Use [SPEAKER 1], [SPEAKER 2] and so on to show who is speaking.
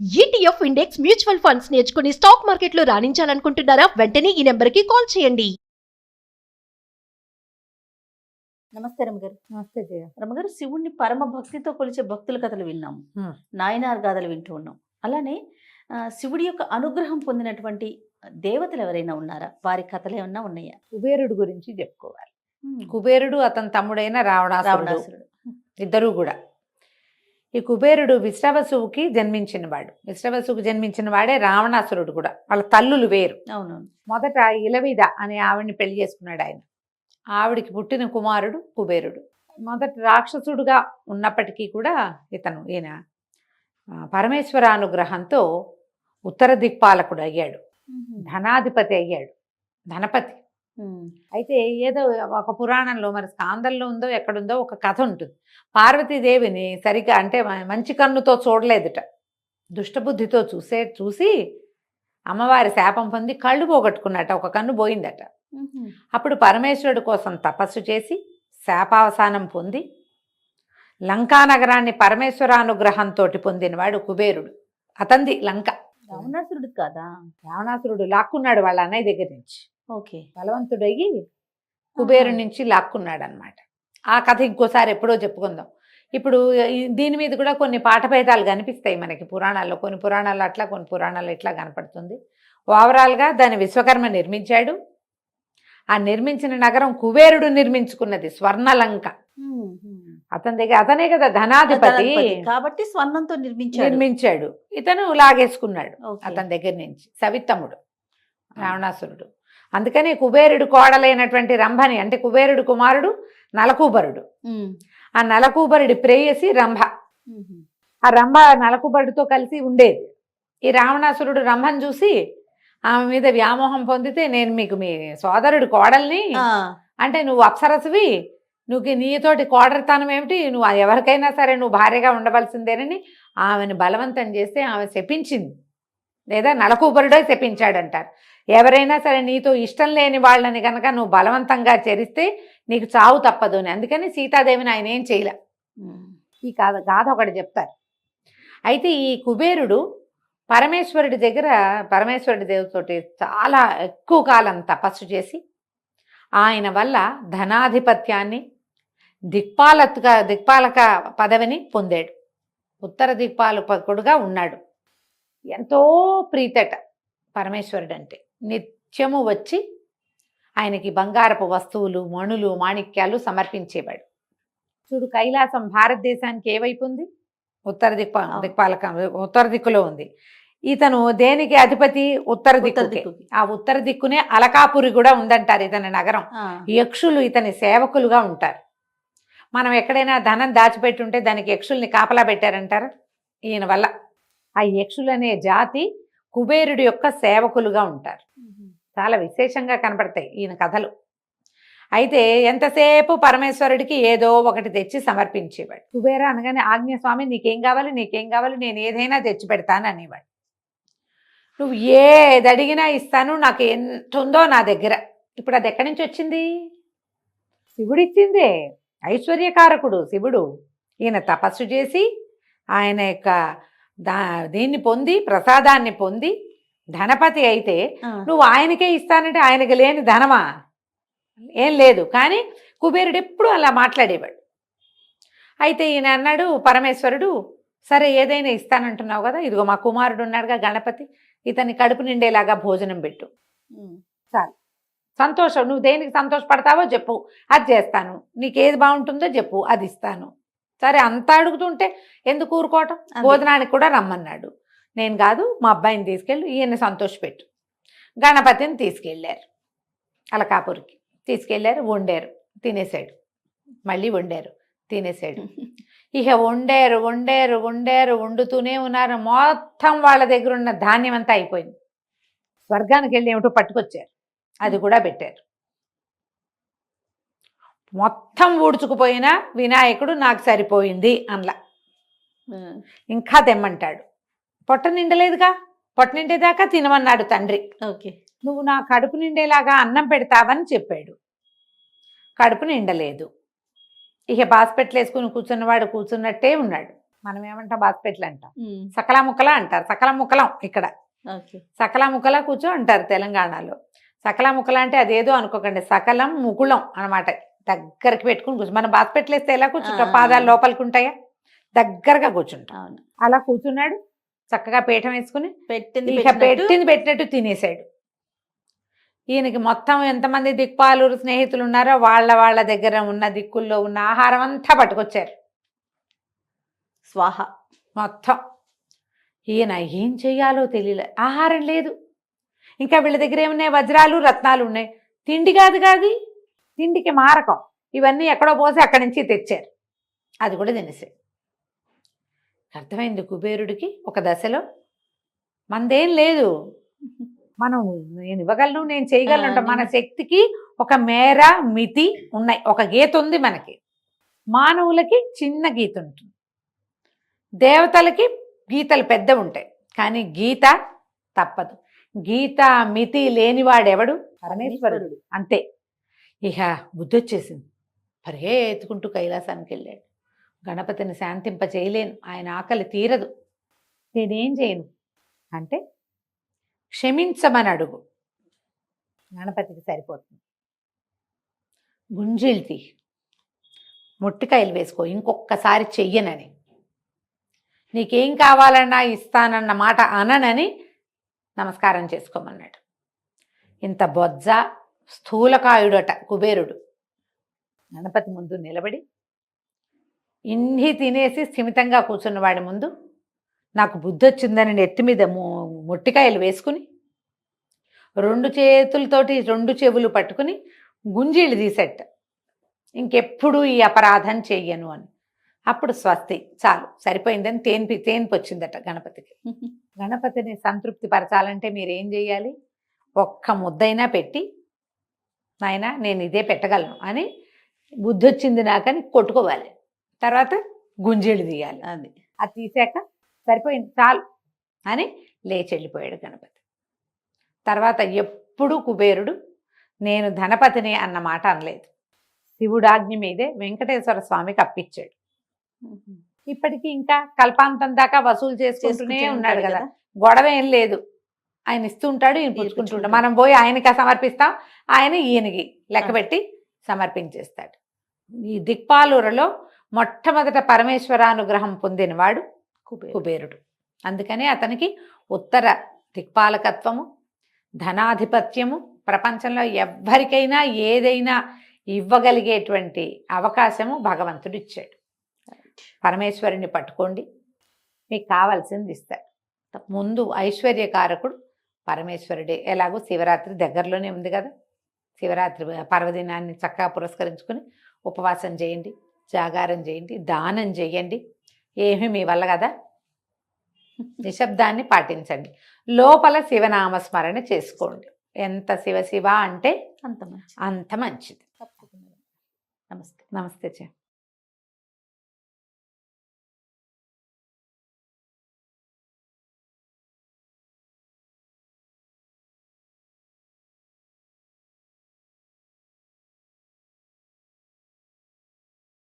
[SPEAKER 1] ETF index mutual funds నేర్చుకుని stock మార్కెట్లో రాణించాలనుకుంటున్నారా? వెంటనే ఈ నెంబర్కి కాల్ చేయండి.
[SPEAKER 2] నమస్తే రమగారు.
[SPEAKER 3] నమస్తే జయ.
[SPEAKER 2] రమగారు, శివుణ్ణి పరమ భక్తితో కొలిచే భక్తుల కథలు విన్నాము, నాయనార్ గాథలు వింటూ ఉన్నాం. అలానే శివుడి యొక్క అనుగ్రహం పొందినటువంటి దేవతలు ఎవరైనా ఉన్నారా? వారి కథలు ఏమన్నా ఉన్నాయా?
[SPEAKER 3] కుబేరుడు గురించి చెప్పుకోవాలి. కుబేరుడు అతని తమ్ముడైన రావణాసురుడు ఇద్దరు కూడా. ఈ కుబేరుడు విశ్రవసువుకి జన్మించినవాడు. విశ్రవసువుకి జన్మించిన వాడే రావణాసురుడు కూడా. వాళ్ళ తల్లులు వేరు.
[SPEAKER 2] అవునవును.
[SPEAKER 3] మొదట ఇలవిద అనే ఆవిడ్ని పెళ్లి చేసుకున్నాడు ఆయన. ఆవిడికి పుట్టిన కుమారుడు కుబేరుడు. మొదట రాక్షసుడుగా ఉన్నప్పటికీ కూడా ఈయన పరమేశ్వర అనుగ్రహంతో ఉత్తర దిక్పాలకుడు అయ్యాడు, ధనాధిపతి అయ్యాడు, ధనపతి. అయితే ఏదో ఒక పురాణంలో, మరి స్కాందంలో ఉందో ఎక్కడుందో ఒక కథ ఉంటుంది. పార్వతీదేవిని సరిగ్గా అంటే మంచి కన్నుతో చూడలేదుట, దుష్టబుద్ధితో చూసి అమ్మవారి శాపం పొంది కళ్ళు పోగొట్టుకున్నట, ఒక కన్ను పోయిందట. అప్పుడు పరమేశ్వరుడు కోసం తపస్సు చేసి శాపావసానం పొంది లంకా నగరాన్ని పరమేశ్వరానుగ్రహంతో పొందినవాడు కుబేరుడు. అతంది లంక.
[SPEAKER 2] రావణాసురుడు కాదా?
[SPEAKER 3] రావణాసురుడు లాక్కున్నాడు వాళ్ళ అన్నయ్య దగ్గర నుంచి.
[SPEAKER 2] ఓకే.
[SPEAKER 3] బలవంతుడయ్యి కుబేరు నుంచి లాక్కున్నాడు అనమాట. ఆ కథ ఇంకోసారి ఎప్పుడో చెప్పుకుందాం. ఇప్పుడు దీని మీద కూడా కొన్ని పాఠభేదాలు కనిపిస్తాయి మనకి పురాణాల్లో. కొన్ని పురాణాలు అట్లా, కొన్ని పురాణాలు ఇట్లా కనపడుతుంది. ఓవరాల్గా దాన్ని విశ్వకర్మ నిర్మించాడు. ఆ నిర్మించిన నగరం కుబేరుడు నిర్మించుకున్నది స్వర్ణలంక. అతని దగ్గర, అతనే కదా ధనాధిపతి
[SPEAKER 2] కాబట్టి స్వర్ణంతో
[SPEAKER 3] నిర్మించాడు. ఇతను లాగేసుకున్నాడు అతని దగ్గర నుంచి, సవితమ్ముడు రావణాసురుడు. అందుకని కుబేరుడు కోడలైనటువంటి రంభని, అంటే కుబేరుడు కుమారుడు నలకూబరుడు. ఆ నలకూబరుడి ప్రేయసి రంభ. ఆ రంభ నలకూబరుడితో కలిసి ఉండేది. ఈ రావణాసురుడు రంభను చూసి ఆమె మీద వ్యామోహం పొందితే, నేను మీకు మీ సోదరుడు కోడల్ని, అంటే నువ్వు అప్సరసువి, నువ్వు నీతోటి కోడరితనం ఏమిటి, నువ్వు ఎవరికైనా సరే నువ్వు భార్యగా ఉండవలసిందేనని ఆమెను బలవంతం చేస్తే ఆమె శపించింది. లేదా నలకూబరుడే శపించాడంటారు. ఎవరైనా సరే నీతో ఇష్టం లేని వాళ్ళని కనుక నువ్వు బలవంతంగా చేరిస్తే నీకు చావు తప్పదు అని. అందుకని సీతాదేవిని ఆయన ఏం చేయలే. ఈ గాథ ఒకటి చెప్తారు. అయితే ఈ కుబేరుడు పరమేశ్వరుడి దగ్గర, పరమేశ్వరుడి దేవుతోటి చాలా ఎక్కువ కాలం తపస్సు చేసి ఆయన వల్ల ధనాధిపత్యాన్ని, దిక్పాలక పదవిని పొందాడు. ఉత్తర దిక్పాలకుడుగా ఉన్నాడు. ఎంతో ప్రీతట పరమేశ్వరుడు అంటే. నిత్యము వచ్చి ఆయనకి బంగారపు వస్తువులు, మణులు, మాణిక్యాలు సమర్పించేవాడు. చూడు, కైలాసం భారతదేశానికి ఏవైపు ఉంది? ఉత్తర ఉత్తర దిక్కులో ఉంది. ఇతను దేనికి అధిపతి? ఉత్తర దిక్కు. ఆ ఉత్తర దిక్కునే అలకాపురి కూడా ఉందంటారు ఇతని నగరం. యక్షులు ఇతని సేవకులుగా ఉంటారు. మనం ఎక్కడైనా ధనం దాచిపెట్టి ఉంటే దానికి యక్షుల్ని కాపలా పెట్టారంటారు ఈయన వల్ల. ఆ యక్షులు అనే జాతి కుబేరుడి యొక్క సేవకులుగా ఉంటారు. చాలా విశేషంగా కనపడతాయి ఈయన కథలు. అయితే ఎంతసేపు పరమేశ్వరుడికి ఏదో ఒకటి తెచ్చి సమర్పించేవాడు. కుబేర అనగానే, ఆజ్ఞస్వామి నీకేం కావాలి, నీకేం కావాలి, నేను ఏదైనా తెచ్చి పెడతాను అనేవాడు. నువ్వు ఏది అడిగినా ఇస్తాను, నాకు ఎంత ఉందో నా దగ్గర. ఇప్పుడు అది ఎక్కడి నుంచి వచ్చింది? శివుడిచ్చిందే. ఐశ్వర్యకారకుడు శివుడు. ఈయన తపస్సు చేసి ఆయన యొక్క దీన్ని పొంది, ప్రసాదాన్ని పొంది ధనపతి అయితే నువ్వు ఆయనకే ఇస్తానంటే ఆయనకి లేని ధనమా? ఏం లేదు. కానీ కుబేరుడు ఎప్పుడు అలా మాట్లాడేవాడు. అయితే ఈయన అన్నాడు పరమేశ్వరుడు, సరే ఏదైనా ఇస్తానంటున్నావు కదా, ఇదిగో మా కుమారుడు ఉన్నాడుగా గణపతి, ఇతని కడుపు నిండేలాగా భోజనం పెట్టు చాలు. సంతోషం, నువ్వు దేనికి సంతోషపడతావో చెప్పు, అది చేస్తాను. నీకేది బాగుంటుందో చెప్పు, అది ఇస్తాను. సరే, అంతా అడుగుతుంటే ఎందుకు ఊరుకోవటం? భోజనానికి కూడా రమ్మన్నాడు. నేను కాదు, మా అబ్బాయిని తీసుకెళ్ళి ఈయన సంతోషపెట్టు. గణపతిని తీసుకెళ్ళారు అలకాపురికి. తీసుకెళ్ళారు, వండారు, తినేసాడు. మళ్ళీ వండారు, తినేసాడు. ఇక వండుతూనే ఉన్నారు. మొత్తం వాళ్ళ దగ్గర ఉన్న ధాన్యం అంతా అయిపోయింది. స్వర్గానికి వెళ్ళి ఏమిటో పట్టుకొచ్చారు, అది కూడా పెట్టారు. మొత్తం ఊడ్చుకుపోయినా వినాయకుడు నాకు సరిపోయింది అనలా. ఇంకా తెమ్మంటాడు. పొట్ట నిండలేదుగా, పొట్ట నిండేదాకా తినమన్నాడు తండ్రి.
[SPEAKER 2] ఓకే,
[SPEAKER 3] నువ్వు నా కడుపు నిండేలాగా అన్నం పెడతావని చెప్పాడు. కడుపు నిండలేదు. ఇక బాస్పెట్లు వేసుకుని కూర్చున్నవాడు కూర్చున్నట్టే ఉన్నాడు. మనం ఏమంటాం బాస్పెట్లు అంటాం, సకల ముక్కల అంటారు. సకల ముక్కలం ఇక్కడ,
[SPEAKER 2] ఓకే.
[SPEAKER 3] సకల ముక్కల కూర్చో అంటారు తెలంగాణలో. సకల ముక్కల అంటే అదేదో అనుకోకండి, సకలం ముకుళం అనమాట. దగ్గరికి పెట్టుకుని కూర్చో, మనం బాస్పెట్లు వేస్తే ఎలా కూర్చుంటాం, పాదాలు లోపలికి ఉంటాయా, దగ్గరగా కూర్చుంటాం.
[SPEAKER 2] అవును.
[SPEAKER 3] అలా కూర్చున్నాడు, చక్కగా పీఠం వేసుకుని
[SPEAKER 2] పెట్టింది
[SPEAKER 3] ఇక పెట్టింది పెట్టినట్టు తినేసాడు. ఈయనకి మొత్తం ఎంతమంది దిక్పాలు స్నేహితులు ఉన్నారో వాళ్ళ దగ్గర ఉన్న దిక్కుల్లో ఉన్న ఆహారం అంతా పట్టుకొచ్చారు
[SPEAKER 2] స్వాహ.
[SPEAKER 3] మొత్తం. ఈయన ఏం చెయ్యాలో తెలియలే, ఆహారం లేదు. ఇంకా వీళ్ళ దగ్గర ఏమున్నాయి, వజ్రాలు రత్నాలు ఉన్నాయి, తిండి కాదు కాదు, తిండికి మారకం. ఇవన్నీ ఎక్కడో పోసి అక్కడి నుంచి తెచ్చారు, అది కూడా తినేసాడు. అర్థమైంది కుబేరుడికి ఒక దశలో, మనదేం లేదు, మనం నేను ఇవ్వగలను, నేను చేయగలను, మన శక్తికి ఒక మేర మితి ఉన్నాయి, ఒక గీత ఉంది మనకి. మానవులకి చిన్న గీత ఉంటుంది, దేవతలకి గీతలు పెద్ద ఉంటాయి, కానీ గీత తప్పదు. గీత మితి లేనివాడెవడు, పరమేశ్వరుడు. అంతే. ఇక బుద్ధి వచ్చేసింది, పరిగెత్తుకుంటూ కైలాసానికి వెళ్ళాడు. గణపతిని శాంతింప చేయలేను, ఆయన ఆకలి తీరదు, నేనేం చేయను అంటే క్షమించమని అడుగు, గణపతికి సరిపోతుంది. గుంజిల్తి ముట్టికాయలు వేసుకో, ఇంకొక్కసారి చెయ్యనని, నీకేం కావాలన్నా ఇస్తానన్న మాట అననని నమస్కారం చేసుకోమన్నాడు. ఇంత బొజ్జ స్థూలకాయుడట కుబేరుడు. గణపతి ముందు నిలబడి ఇన్ని తినేసి స్థిమితంగా కూర్చున్నవాడి ముందు నాకు బుద్ధి వచ్చిందని నెత్తి మీద మొట్టికాయలు వేసుకుని 2 చేతులతోటి 2 చెవులు పట్టుకుని గుంజీళ్ళు తీసేట, ఇంకెప్పుడు ఈ అపరాధం చెయ్యను అని. అప్పుడు స్వస్తి, చాలు సరిపోయిందని తేన్పు వచ్చిందట గణపతికి. గణపతిని సంతృప్తి పరచాలంటే మీరేం చేయాలి, ఒక్క ముద్దైనా పెట్టి నాయనా నేను ఇదే పెట్టగలను అని బుద్ధి వచ్చింది నాకని కొట్టుకోవాలి. తర్వాత గుంజీళ్ళు తీయాలి, అది తీసాక సరిపోయింది చాలు అని లేచి వెళ్ళిపోయాడు గణపతి. తర్వాత ఎప్పుడూ కుబేరుడు నేను ధనపతిని అన్న మాట అనలేదు. శివుడాజ్ఞ మీదే వెంకటేశ్వర స్వామికి అప్పించాడు. ఇప్పటికీ ఇంకా కల్పాంతం దాకా వసూలు చేసుకుంటూనే ఉన్నాడు కదా, గొడవ ఏం లేదు. ఆయన ఇస్తూ ఉంటాడు, ఈయన పుచ్చుకుంటుంటాడు. మనం పోయి ఆయనకి సమర్పిస్తాం, ఆయన ఈయనకి లెక్కబెట్టి సమర్పించేస్తాడు. ఈ దిక్పాలూరులో మొట్టమొదట పరమేశ్వరానుగ్రహం పొందినవాడు కుబేరుడు. అందుకనే అతనికి ఉత్తర దిక్పాలకత్వము, ధనాధిపత్యము, ప్రపంచంలో ఎవ్వరికైనా ఏదైనా ఇవ్వగలిగేటువంటి అవకాశము భగవంతుడు ఇచ్చాడు. పరమేశ్వరుని పట్టుకోండి, మీకు కావాల్సింది ఇస్తాడు. ముందు ఐశ్వర్యకారకుడు పరమేశ్వరుడే. ఎలాగో శివరాత్రి దగ్గరలోనే ఉంది కదా, శివరాత్రి పర్వదినాన్ని చక్కగా పురస్కరించుకొని ఉపవాసం చేయండి, జాగారం చేయండి, దానం చేయండి, ఏమీ మీ వల్ల కదా, నిశ్శబ్దాన్ని పాటించండి, లోపల శివనామస్మరణ చేసుకోండి. ఎంత శివ శివ అంటే అంత మంచిది.
[SPEAKER 2] నమస్తే.
[SPEAKER 3] నమస్తే.